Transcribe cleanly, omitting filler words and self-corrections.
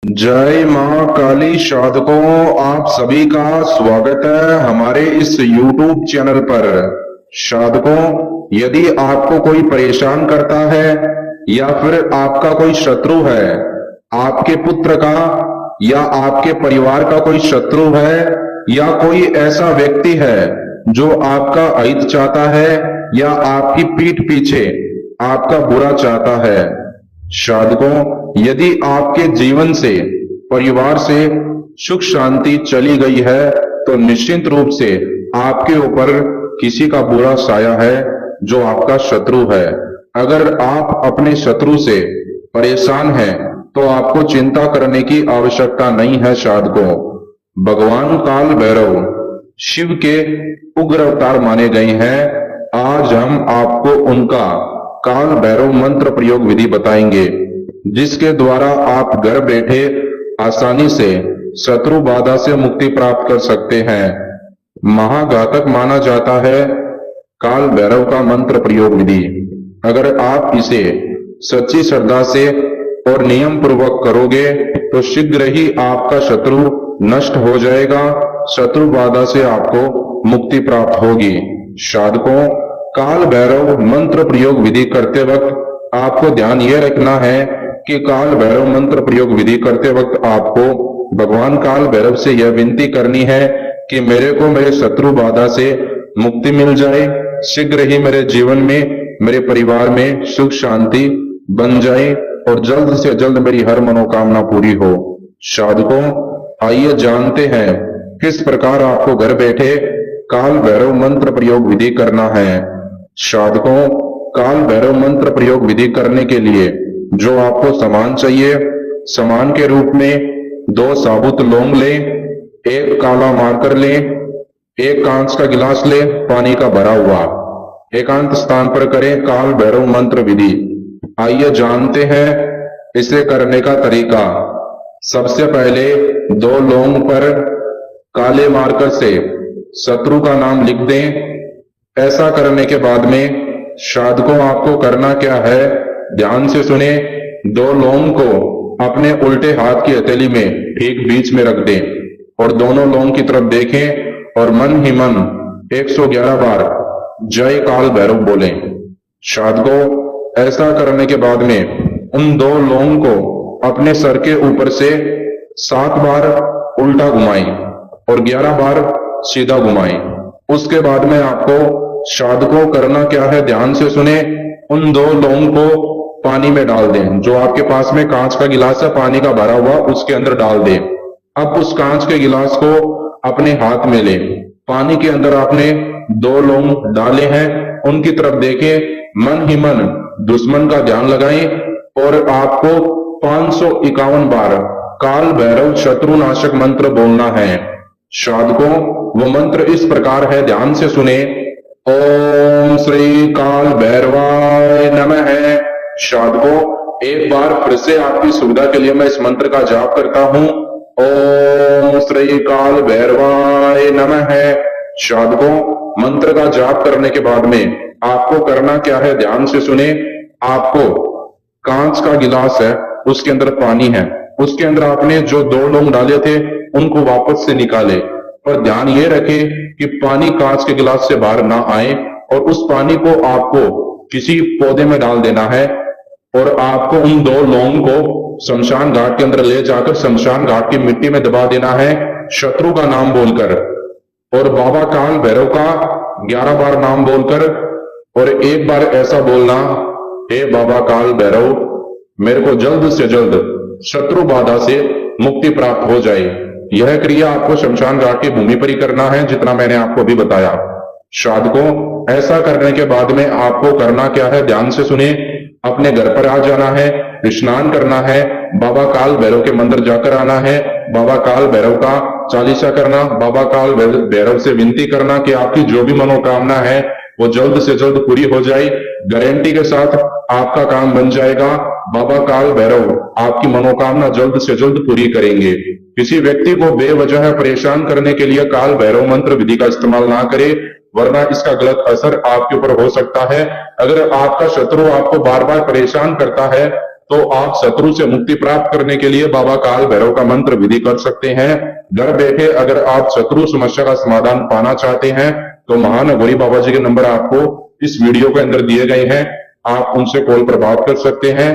जय मां काली साधकों, आप सभी का स्वागत है हमारे इस YouTube चैनल पर। साधकों, यदि आपको कोई परेशान करता है या फिर आपका कोई शत्रु है, आपके पुत्र का या आपके परिवार का कोई शत्रु है या कोई ऐसा व्यक्ति है जो आपका अहित चाहता है या आपकी पीठ पीछे आपका बुरा चाहता है, साधकों, यदि आपके जीवन से परिवार से सुख शांति चली गई है तो निश्चित रूप से आपके ऊपर किसी का बुरा साया है जो आपका शत्रु है। अगर आप अपने शत्रु से परेशान हैं तो आपको चिंता करने की आवश्यकता नहीं है। साधकों, भगवान काल भैरव शिव के उग्र अवतार माने गए हैं। आज हम आपको उनका काल भैरव मंत्र प्रयोग विधि बताएंगे, जिसके द्वारा आप घर बैठे आसानी से शत्रु बाधा से मुक्ति प्राप्त कर सकते हैं। महाघातक माना जाता है काल भैरव का मंत्र प्रयोग विधि। अगर आप इसे सच्ची श्रद्धा से और नियम पूर्वक करोगे तो शीघ्र ही आपका शत्रु नष्ट हो जाएगा, शत्रु बाधा से आपको मुक्ति प्राप्त होगी। साधकों, काल भैरव मंत्र प्रयोग विधि करते वक्त आपको ध्यान यह रखना है कि काल भैरव मंत्र प्रयोग विधि करते वक्त आपको भगवान काल भैरव से यह विनती करनी है कि मेरे को मेरे शत्रु बाधा से मुक्ति मिल जाए, शीघ्र ही मेरे जीवन में मेरे परिवार में सुख शांति बन जाए और जल्द से जल्द मेरी हर मनोकामना पूरी हो। साधकों, आइए जानते हैं किस प्रकार आपको घर बैठे काल भैरव मंत्र प्रयोग विधि करना है। साधकों, काल भैरव मंत्र प्रयोग विधि करने के लिए जो आपको सामान चाहिए, सामान के रूप में 2 साबुत लौंग लें, 1 काला मार्कर लें, 1 कांच का गिलास लें पानी का भरा हुआ। एकांत स्थान पर करें काल भैरव मंत्र विधि। आइए जानते हैं इसे करने का तरीका। सबसे पहले 2 लौंग पर काले मार्कर से शत्रु का नाम लिख दें। ऐसा करने के बाद में साधकों, आपको करना क्या है, ध्यान से सुने। 2 लौंग को अपने उल्टे हाथ की हथेली में ठीक बीच में रख दें और दोनों लौंग की तरफ देखें और मन ही मन 111 बार जय काल भैरव बोलें। साधकों, ऐसा करने के बाद में उन 2 लौंग को अपने सर के ऊपर से 7 बार उल्टा घुमाएं और 11 बार सीधा घुमाएं। उसके बाद में आपको साधकों करना क्या है, ध्यान से सुने। उन 2 लौंग को पानी में डाल दें। जो आपके पास में कांच का गिलास है पानी का भरा हुआ, उसके अंदर डाल दें। अब उस कांच के गिलास को अपने हाथ में लें। पानी के अंदर आपने 2 लौंग डाले हैं, उनकी तरफ देखें, मन ही मन दुश्मन का ध्यान लगाएं और आपको 551 बार काल भैरव शत्रुनाशक मंत्र बोलना है। साधकों, वो मंत्र इस प्रकार है, ध्यान से सुने। ओम श्री काल भैरवाय नमः। साधकों, एक बार फिर से आपकी सुविधा के लिए मैं इस मंत्र का जाप करता हूं। ओम श्री काल भैरवाय नमः। साधकों, मंत्र का जाप करने के बाद में आपको करना क्या है, ध्यान से सुने। आपको कांच का गिलास है, उसके अंदर पानी है, उसके अंदर आपने जो 2 लौंग डाले थे उनको वापस से निकाले, पर ध्यान ये रखे कि पानी कांच के गिलास से बाहर ना आए और उस पानी को आपको किसी पौधे में डाल देना है और आपको उन 2 लौंग को शमशान घाट के अंदर ले जाकर शमशान घाट की मिट्टी में दबा देना है, शत्रु का नाम बोलकर और बाबा काल भैरव का 11 बार नाम बोलकर, और एक बार ऐसा बोलना, हे बाबा काल भैरव, मेरे को जल्द से जल्द शत्रु बाधा से मुक्ति प्राप्त हो जाए। यह क्रिया आपको शमशान घाट की भूमि पर ही करना है, जितना मैंने आपको अभी बताया। साधकों, ऐसा करने के बाद में आपको करना क्या है, ध्यान से सुने। अपने घर पर आ जाना है, स्नान करना है, बाबा काल भैरव के मंदिर जाकर आना है, बाबा काल भैरव का चालीसा करना, बाबा काल भैरव से विनती करना कि आपकी जो भी मनोकामना है वो जल्द से जल्द पूरी हो जाए। गारंटी के साथ आपका काम बन जाएगा। बाबा काल भैरव आपकी मनोकामना जल्द से जल्द पूरी करेंगे। किसी व्यक्ति को बेवजह परेशान करने के लिए काल भैरव मंत्र विधि का इस्तेमाल ना करें, वरना इसका गलत असर आपके ऊपर हो सकता है। अगर आपका शत्रु आपको बार बार परेशान करता है तो आप शत्रु से मुक्ति प्राप्त करने के लिए बाबा काल भैरव का मंत्र विधि कर सकते हैं। घर बैठे अगर आप शत्रु समस्या का समाधान पाना चाहते हैं तो महान अघोरी बाबा जी के नंबर आपको इस वीडियो के अंदर दिए गए हैं, आप उनसे कॉल पर बात कर सकते हैं।